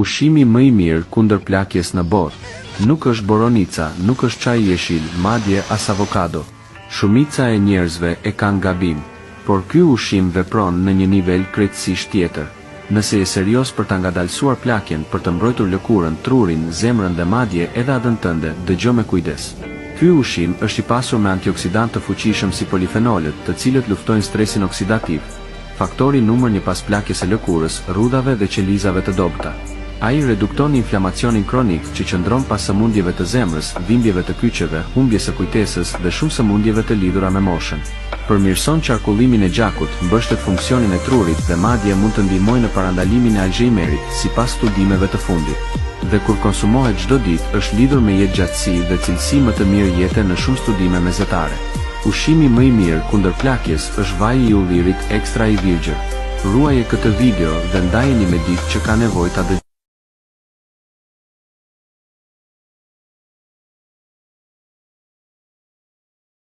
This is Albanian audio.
Ushqimi më i mirë kundër plakjes në botë. Nuk është boronica, nuk është çaj jeshil, madje as avokado. Shumica e njerëzve e kanë gabim, por ky ushqim vepron në një nivel krejtësisht tjetër. Nëse je serioz për ta ngadalësuar plakjen, për të mbrojtur lëkurën, trurin, zemrën dhe madje edhe atën tënde, dëgjo me kujdes. Ky ushqim është i pasur me antioksidantë të fuqishëm si polifenolët, të cilët luftojnë stresin oksidativ, faktori numër 1 pas plakjes së lëkurës, rrudhave dhe qelizave të dobëta. Ai redukton inflamacionin kronik që qëndron pas sëmundjeve të zemrës, dhimbjeve të kyçeve, humbjes së kujtesës dhe shumë sëmundjeve të lidhura me moshën. Përmirëson qarkullimin e gjakut, mbështet funksionin e trurit dhe madje mund të ndihmojë në parandalimin e Alzheimerit, sipas studimeve të fundit. Dhe kur konsumohet çdo ditë, është lidhur me jetëgjatësi dhe cilësi më të mirë jete në shumë studime mesetare. Ushqimi më i mirë kundër plakjes është vaji i ullirit extra i virgjër. Ruaje këtë video dhe ndajeni me ditë që ka nevojë ta dëgjojë.